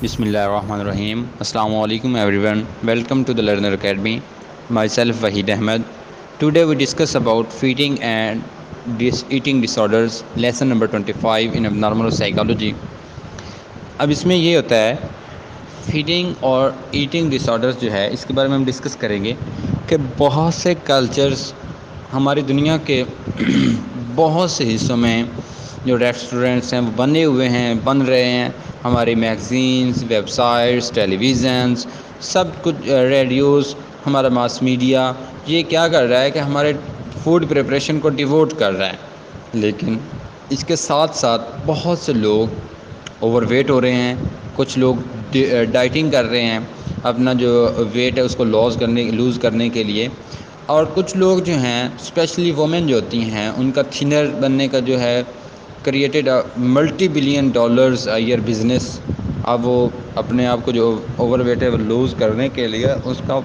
بسم اللہ الرحمن الرحیم. السلام علیکم everyone. Welcome to the Learner Academy. Myself Wahid Ahmed. Today we discuss about feeding and eating disorders. Lesson number 25 in abnormal psychology. اب اس میں یہ ہوتا ہے فیڈنگ اور ایٹنگ ڈس آرڈرز جو ہے اس کے بارے میں ہم ڈسکس کریں گے کہ بہت سے کلچرز ہماری دنیا کے بہت سے حصوں میں جو ریسٹورنٹس ہیں وہ بنے ہوئے ہیں بن رہے ہیں. ہماری میگزینس، ویب سائٹس، ٹیلی ویژنس، سب کچھ ریڈیوز، ہمارا ماس میڈیا یہ کیا کر رہا ہے کہ ہمارے فوڈ پریپریشن کو ڈیووٹ کر رہا ہے. لیکن اس کے ساتھ ساتھ بہت سے لوگ اوور ویٹ ہو رہے ہیں. کچھ لوگ ڈائٹنگ کر رہے ہیں اپنا جو ویٹ ہے اس کو لوز کرنے کے لیے. اور کچھ لوگ جو ہیں اسپیشلی وومن جو ہوتی ہیں ان کا تھنر بننے کا جو ہے created multi billion dollars air business. اب وہ اپنے آپ کو جو اوور ویٹ ہے لوز کرنے کے لیے اس کا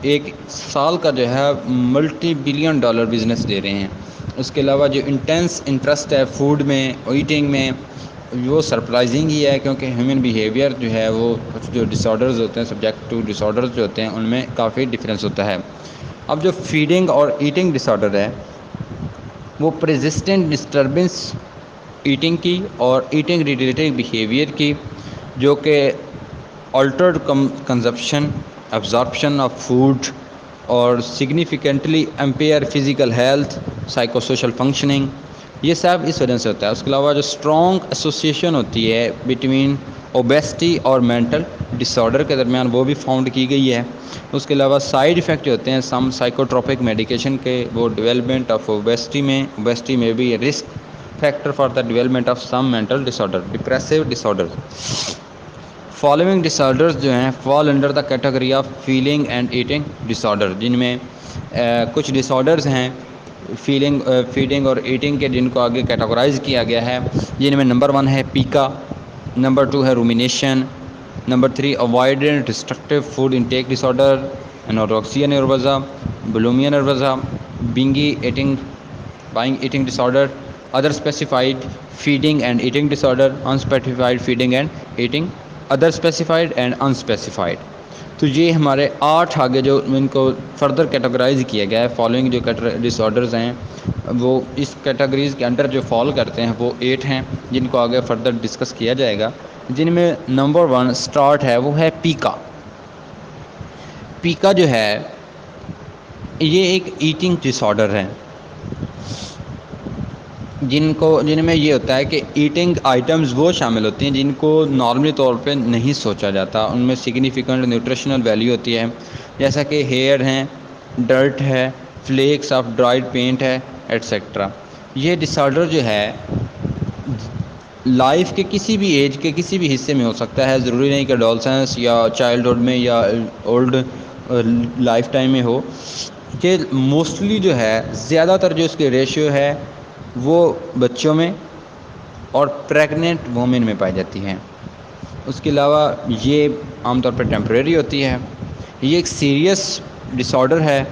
ایک سال کا جو ہے multi billion dollar business they رہے ہیں. اس کے علاوہ جو انٹینس انٹرسٹ ہے فوڈ میں ایٹنگ میں وہ سرپرائزنگ ہی ہے کیونکہ ہیومن بیہیویئر جو ہے وہ کچھ جو ڈس آرڈرز ہوتے ہیں سبجیکٹ ٹو ڈس آرڈرز جو ہوتے ہیں ان میں کافی ڈفرینس ہوتا ہے. اب جو فیڈنگ اور ایٹنگ ڈس آرڈر ہے وہ پرزسٹنٹ ڈسٹربنس ایٹنگ کی اور ایٹنگ ریلیٹڈ بیہیویئر کی جو کہ altered consumption absorption of food اور significantly impair physical health psychosocial functioning یہ سب اس وجہ سے ہوتا ہے. اس کے علاوہ جو اسٹرانگ ایسوسیشن ہوتی ہے بٹوین اوبیسٹی اور مینٹل ڈس آرڈر کے درمیان وہ بھی فاؤنڈ کی گئی ہے. اس کے علاوہ سائیڈ ایفیکٹ ہوتے ہیں سم سائیکوٹروپک میڈیکیشن کے وہ ڈیولپمنٹ آف اوبیسٹی میں بھی risk factor for the development of some mental disorder depressive disorder. Following disorders جو ہیں fall under the category of feeling and eating disorder جن میں کچھ ڈس آرڈرز ہیں feeding اور eating کے جن کو آگے کیٹاگرائز کیا گیا ہے جن میں نمبر 1 ہے پیکا، نمبر 2 ہے rumination, number 3 avoidant restrictive food intake disorder, anorexia nervosa, bulimia nervosa, binge eating disorder, other specified feeding and eating disorder, unspecified feeding and eating other specified and unspecified. تو یہ ہمارے 8 آگے جو ان کو further categorise کیا گیا ہے following جو ڈس آرڈرز ہیں وہ اس کیٹیگریز کے انڈر جو فال کرتے ہیں وہ 8 ہیں جن کو آگے فردر ڈسکس کیا جائے گا. جن میں نمبر 1 سٹارٹ ہے وہ ہے پیکا. پیکا جو ہے یہ ایک ایٹنگ ڈس آرڈر ہے جن میں یہ ہوتا ہے کہ ایٹنگ آئٹمز وہ شامل ہوتی ہیں جن کو نارملی طور پہ نہیں سوچا جاتا. ان میں سگنیفیکنٹ نیوٹریشنل ویلیو ہوتی ہے جیسا کہ ہیئر ہیں، ڈرٹ ہے، فلیکس آف ڈرائڈ پینٹ ہے ایٹسیٹرا. یہ ڈس آرڈر جو ہے لائف کے کسی بھی ایج کے کسی بھی حصے میں ہو سکتا ہے. ضروری نہیں کہ ایڈولسنس یا چائلڈ ہوڈ میں یا اولڈ لائف ٹائم میں ہو. کہ موسٹلی جو ہے زیادہ تر جو اس کے ریشیو ہے وہ بچوں میں اور پریگننٹ وومن میں پائی جاتی ہیں. اس کے علاوہ یہ عام طور پہ ٹیمپریری ہوتی ہے. یہ ایک سیریس ڈس آرڈر ہے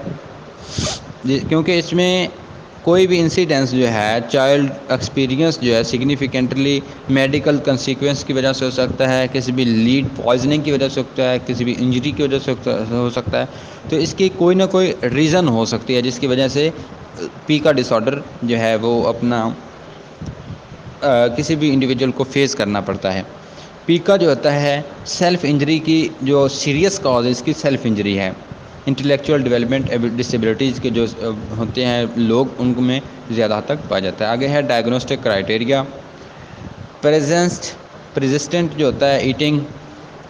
کیونکہ اس میں کوئی بھی انسیڈنس جو ہے چائلڈ ایکسپیرینس جو ہے سگنیفیکنٹلی میڈیکل کنسیکوینس کی وجہ سے ہو سکتا ہے، کسی بھی لیڈ پوائزننگ کی وجہ سے ہو سکتا ہے، کسی بھی انجری کی وجہ سے ہو سکتا ہے. تو اس کی کوئی نہ کوئی ریزن ہو سکتی ہے جس کی وجہ سے پیکا ڈس آرڈر جو ہے وہ اپنا کسی بھی انڈیویجول کو فیس کرنا پڑتا ہے. پیکا جو ہوتا ہے سیلف انجری کی جو سیریس کاز ہے اس کی سیلف انجری ہے. انٹلیکچوئل ڈیولپمنٹ ڈسیبلٹیز کے جو ہوتے ہیں لوگ ان میں زیادہ حد تک پایا جاتا ہے. آگے ہے ڈائگنوسٹک کرائٹیریا. پرزسٹنٹ جو ہوتا ہے eating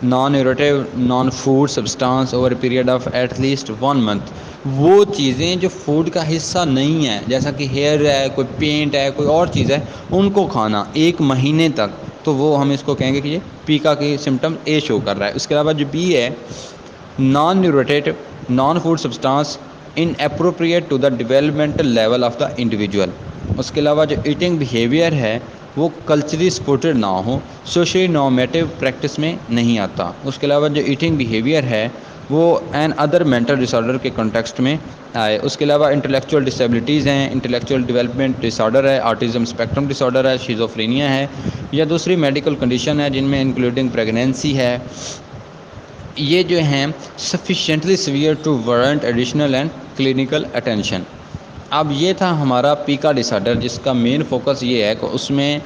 non nutritive non food substance over a period of at least 1 month. وہ چیزیں جو فوڈ کا حصہ نہیں ہیں جیسا کہ ہیئر ہے، کوئی پینٹ ہے، کوئی اور چیز ہے ان کو کھانا 1 مہینے تک تو وہ ہم اس کو کہیں گے کہ یہ پیکا کی سمٹم اے شو کر رہا ہے. اس کے علاوہ جو بی ہے non nutritive non food substance inappropriate to the developmental level of the individual. اس کے علاوہ جو ایٹنگ بیہیویئر ہے وہ کلچرلی سپورٹڈ نہ ہو، سوشلی نارمیٹیو پریکٹس میں نہیں آتا. اس کے علاوہ جو ایٹنگ بیہیویئر ہے وہ این ادر مینٹل ڈس آرڈر کے کنٹیکسٹ میں آئے. اس کے علاوہ انٹلیکچوئل ڈسیبلٹیز ہیں, انٹلیکچوئل ڈیولپمنٹ ڈس آرڈر ہے, آٹزم اسپیکٹرم ڈس آرڈر ہے, شیزوفرینیا ہے, یا دوسری میڈیکل کنڈیشن ہے جن میں انکلوڈنگ پریگنینسی ہے. یہ جو ہیں sufficiently severe to warrant additional and clinical attention. اب یہ تھا ہمارا پیکا ڈس آرڈر, جس کا مین فوکس یہ ہے کہ اس میں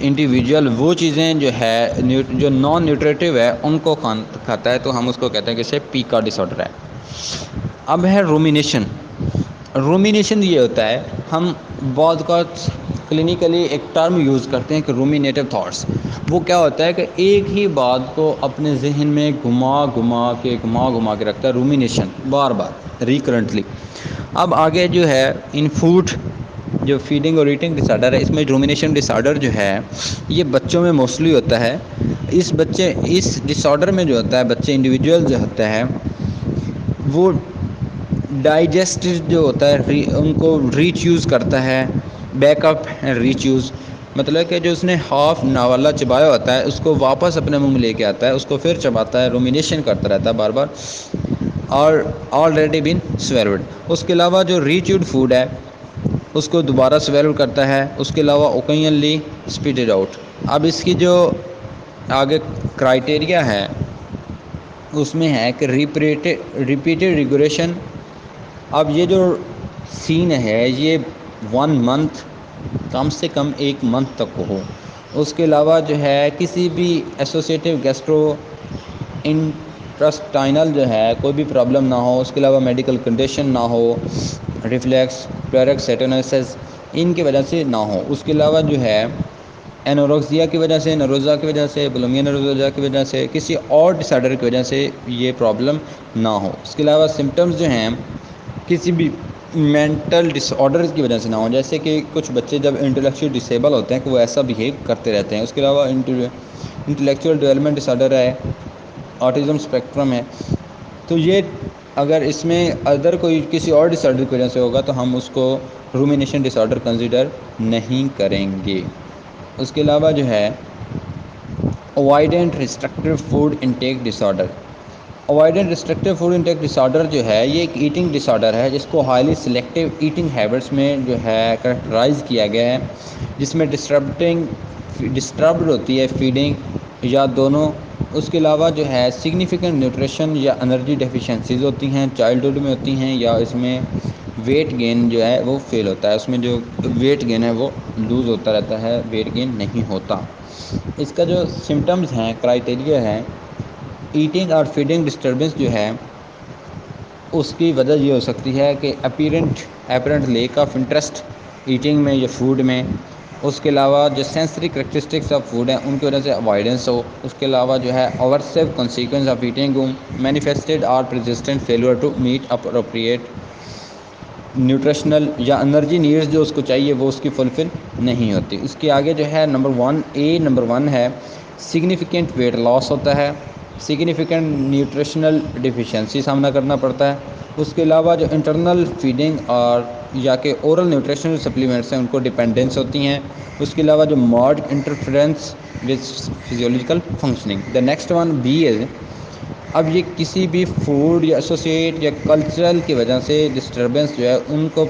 انڈیویجول وہ چیزیں جو ہے جو نان نیوٹریٹیو ہے ان کو کھاتا ہے, تو ہم اس کو کہتے ہیں کہ اسے پیکا ڈس آرڈر ہے. اب ہے رومینیشن. رومینیشن یہ ہوتا ہے, ہم بعض کا کلینکلی ایک ٹرم یوز کرتے ہیں کہ رومینیٹو تھاٹس. وہ کیا ہوتا ہے کہ ایک ہی بات کو اپنے ذہن میں گھما گھما کے رکھتا ہے, رومینیشن بار بار ریکرنٹلی. اب آگے جو ہے ان فوڈ جو فیڈنگ اور ایٹنگ ڈس آرڈر ہے, اس میں رومینیشن ڈس آرڈر جو ہے یہ بچوں میں موسٹلی ہوتا ہے. اس ڈس آرڈر میں جو ہوتا ہے بچے انڈیویجول جو ہوتا ہے وہ ڈائجسٹ جو ہوتا ہے ان کو ریچ یوز کرتا ہے, back up and reach use. مطلب کہ جو اس نے ہاف ناوالا چبایا ہوتا ہے اس کو واپس اپنے منہ میں لے کے آتا ہے, اس کو پھر چباتا ہے, رومینیشن کرتا رہتا ہے بار بار, اور آلریڈی بین سویلوڈ. اس کے علاوہ جو ریچیوڈ فوڈ ہے اس کو دوبارہ سویلو کرتا ہے. اس کے علاوہ اوکینلی اسپیٹڈ آؤٹ. اب اس کی جو آگے کرائٹیریا ہے اس میں ہے کہ ریپیٹڈ ریگولیشن. اب یہ جو سین ہے یہ 1 منتھ, کم سے کم 1 منتھ تک ہو. اس کے علاوہ جو ہے کسی بھی ایسوسیٹیو گیسٹرو انٹرسٹائنل جو ہے کوئی بھی پرابلم نہ ہو. اس کے علاوہ میڈیکل کنڈیشن نہ ہو, ریفلیکس پیرکسیٹونسس ان کی وجہ سے نہ ہو. اس کے علاوہ جو ہے انوروکسیا کی وجہ سے, نروزا کی وجہ سے, بلومیا نروزا کی وجہ سے, کسی اور ڈس آرڈر کی وجہ سے یہ پرابلم نہ ہو. اس کے علاوہ سمٹمز جو ہیں کسی بھی مینٹل ڈس آرڈرز کی وجہ سے نہ ہو, جیسے کہ کچھ بچے جب انٹلیکچوئل ڈسیبل ہوتے ہیں کہ وہ ایسا بیہیو کرتے رہتے ہیں. اس کے علاوہ انٹلیکچوئل ڈیولپمنٹ ڈس آرڈر ہے, آٹزم اسپیکٹرم ہے. تو یہ اگر اس میں ادر کوئی کسی اور ڈس آرڈر کی وجہ سے ہوگا تو ہم اس کو رومینیشن ڈس آرڈر کنسیڈر نہیں کریں گے. اس کے علاوہ جو ہے avoidant restrictive food intake disorder. Avoidant restrictive food intake disorder جو ہے یہ ایک ایٹنگ ڈس آرڈر ہے جس کو ہائیلی سلیکٹیو ایٹنگ ہیبٹس میں جو ہے کریکٹرائز کیا گیا ہے, جس میں ڈسٹربڈ ہوتی ہے فیڈنگ یا دونوں. اس کے علاوہ جو ہے سگنیفیکنٹ نیوٹریشن یا انرجی ڈیفیشنسیز ہوتی ہیں, چائلڈہڈ میں ہوتی ہیں, یا اس میں ویٹ گین جو ہے وہ فیل ہوتا ہے. اس میں جو ویٹ گین ہے وہ لوز ہوتا رہتا ہے, ویٹ گین نہیں ہوتا. اس کا جو سمٹمز ہیں, کرائٹیریا ہے, ایٹنگ اور فیڈنگ ڈسٹربنس جو ہے اس کی وجہ یہ ہو سکتی ہے کہ apparent lack of interest eating میں یا فوڈ میں. اس کے علاوہ جو سینسری کریکٹرسٹکس آف فوڈ ہیں ان کی وجہ سے اوائڈنس ہو. اس کے علاوہ جو ہے aversive consequences of eating manifested اور persistent failure to meet appropriate nutritional یا انرجی نیڈز جو اس کو چاہیے وہ اس کی فلفل نہیں ہوتی. اس کے آگے جو ہے نمبر 1 ہے سگنیفیکنٹ ویٹ لاس ہوتا ہے, سگنیفیکنٹ نیوٹریشنل ڈیفیشنسی سامنا کرنا پڑتا ہے. اس کے علاوہ جو انٹرنل فیڈنگ اور یا کہ اورل نیوٹریشنل سپلیمنٹس ہیں ان کو ڈپینڈنس ہوتی ہیں. اس کے علاوہ جو marked interference with physiological functioning. The next one be is, اب یہ کسی بھی فوڈ یا ایسوسیٹ یا کلچرل کی وجہ سے ڈسٹربنس جو ہے ان کو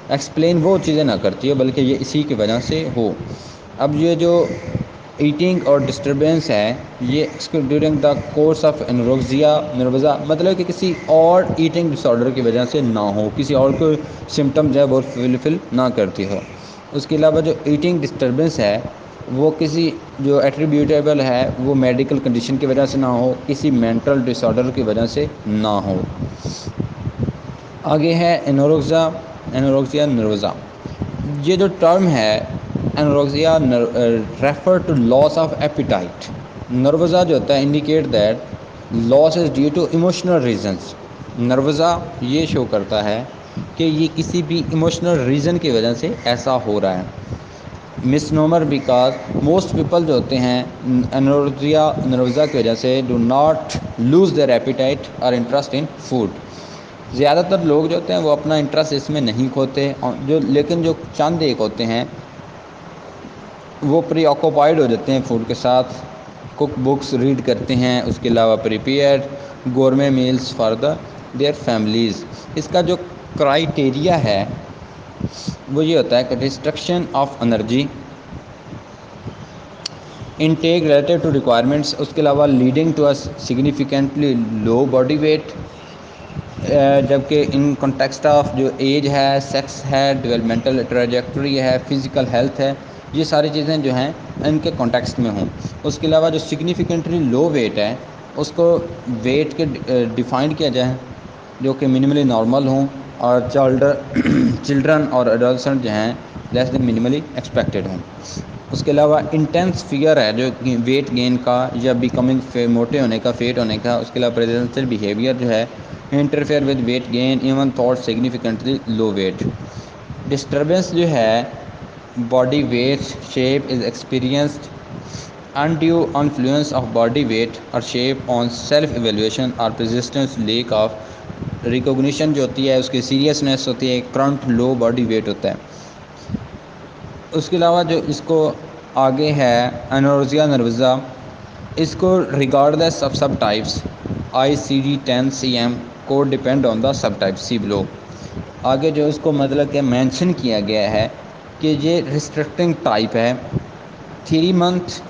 ایکسپلین وہ چیزیں نہ کرتی ہو بلکہ یہ اسی کی وجہ سے ہو. اب یہ جو ایٹنگ اور ڈسٹربنس ہے یہ ڈیورنگ دا کورس آف نروزا مطلب کہ کسی اور ایٹنگ ڈس آرڈر کی وجہ سے نہ ہو, کسی اور کو سمٹم جو ہے وہ فلفل نہ کرتی ہو. اس کے علاوہ جو ایٹنگ ڈسٹربنس ہے وہ کسی جو ایٹریبیوٹیبل ہے وہ میڈیکل کنڈیشن کی وجہ سے نہ ہو, کسی مینٹل ڈس آرڈر کی وجہ سے نہ ہو. آگے ہے انوروکسیا نروزا. یہ جو ٹرم ہے anorexia refer to loss of appetite. Nervosa جو ہوتا ہے indicate that loss is due to emotional reasons. Nervosa یہ شو کرتا ہے کہ یہ کسی بھی ایموشنل ریزن کی وجہ سے ایسا ہو رہا ہے. Misnomer because most people جو ہوتے ہیں نروزا کی وجہ سے do not lose their appetite اور انٹرسٹ ان فوڈ. زیادہ تر لوگ جو ہوتے ہیں وہ اپنا انٹرسٹ اس میں نہیں کھوتے, لیکن جو چند ایک ہوتے ہیں وہ پری آکوپائڈ ہو جاتے ہیں فوڈ کے ساتھ, کک بکس ریڈ کرتے ہیں. اس کے علاوہ prepare gourmet meals for the their families. اس کا جو کرائٹیریا ہے وہ یہ ہوتا ہے کہ restriction of energy intake relative to requirements. اس کے علاوہ leading to significantly low body weight, جبکہ ان کنٹیکسٹ آف جو ایج ہے، سیکس ہے، ڈیولپمنٹل ٹریجیکٹری ہے، فزیکل ہیلتھ ہے، یہ ساری چیزیں جو ہیں ان کے کانٹیکسٹ میں ہوں. اس کے علاوہ جو سگنیفیکنٹلی لو ویٹ ہے اس کو ویٹ کے ڈیفائنڈ کیا جائے جو کہ منیملی نارمل ہوں، اور چلڈرن اور ایڈولسنٹ جو ہیں لیس دین منیملی ایکسپیکٹیڈ ہوں. اس کے علاوہ انٹینس فیئر ہے جو ویٹ گین کا یا بیکمنگ موٹے ہونے کا، فیٹ ہونے کا. اس کے علاوہ پریزنشل بیہیویئر جو ہے interfere with weight gain even though significantly low weight. Disturbance جو ہے body weight shape is experienced undue influence of body weight or shape on self evaluation or persistence lack of recognition جو ہوتی ہے اس کی seriousness ہوتی ہے، current لو body wait ہوتا ہے. اس کے علاوہ جو اس کو آگے ہے انورزیا نروزا، اس کو regardless of sub types ICD-10 کو depend on the sub type سی بلو. آگے جو اس کو مطلب کہ مینشن کیا گیا ہے کہ یہ ریسٹرکٹنگ ٹائپ ہے. 3 months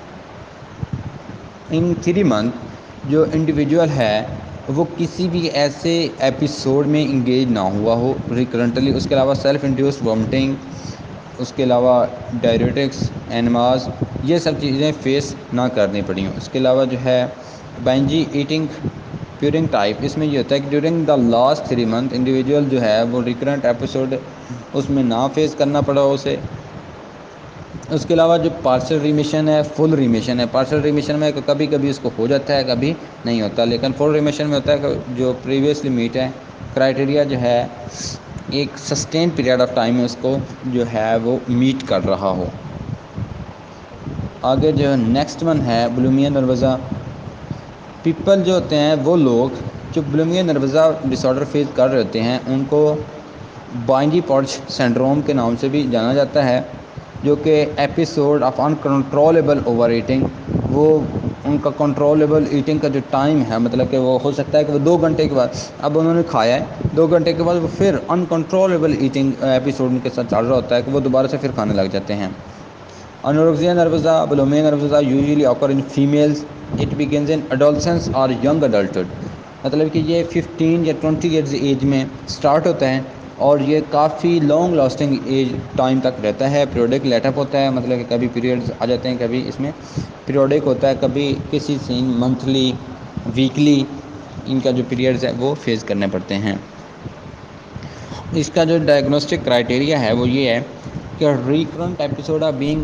ان 3 month جو انڈیویجول ہے وہ کسی بھی ایسے ایپیسوڈ میں انگیج نہ ہوا ہو ریکرنٹلی. اس کے علاوہ سیلف انڈیوسڈ وامٹنگ، اس کے علاوہ ڈائریوٹکس، اینماز، یہ سب چیزیں فیس نہ کرنی پڑیں. اس کے علاوہ جو ہے بینجی ایٹنگ پیورنگ ٹائپ، اس میں یہ ہوتا ہے کہ during the last 3 month individual جو ہے وہ ریکرنٹ ایپیسوڈ اس میں نہ فیس کرنا پڑا اسے. اس کے علاوہ جو پارشل ریمیشن ہے، فل ریمیشن ہے. پارشل ریمیشن میں کبھی کبھی اس کو ہو جاتا ہے، کبھی نہیں ہوتا، لیکن فل ریمیشن میں ہوتا ہے کہ جو پریویسلی میٹ ہے. کرائٹیریا جو ہے ایک سسٹین پیریڈ آف ٹائم میں اس کو جو ہے وہ میٹ کر رہا ہو. آگے جو نیکسٹ ون ہے بلیمیا نروزا. پیپل جو ہوتے ہیں وہ لوگ جو بلیمیا نروزا ڈس آرڈر فیس کر رہے ہوتے ہیں ان کو بائنڈی پارچ سنڈروم کے نام سے بھی جانا جاتا ہے، جو کہ episode of uncontrollable over eating. وہ ان کا کنٹرولیبل ایٹنگ کا جو ٹائم ہے مطلب کہ وہ ہو سکتا ہے کہ وہ 2 گھنٹے کے بعد اب انہوں نے کھایا ہے، 2 گھنٹے کے بعد وہ پھر انکنٹرولیبل ایٹنگ ایپیسوڈ ان کے ساتھ چل رہا ہوتا ہے کہ وہ دوبارہ سے پھر کھانے لگ جاتے ہیں. Anorexia nervosa bulimia nervosa usually occur in females. It begins in adolescence or young adulthood. مطلب کہ یہ 15 یا 20 ایئرز ایج میں سٹارٹ ہوتا ہے اور یہ کافی لانگ لاسٹنگ ایج ٹائم تک رہتا ہے. پیریوڈک لیٹ اپ ہوتا ہے، مطلب کہ کبھی پیریڈز آ جاتے ہیں، کبھی اس میں پیریوڈک ہوتا ہے، کبھی کسی سین منتھلی ویکلی ان کا جو پیریڈز ہے وہ فیس کرنے پڑتے ہیں. اس کا جو ڈائگنوسٹک کرائٹیریا ہے وہ یہ ہے کہ ریکرنٹ ایپیسوڈ آف بینگ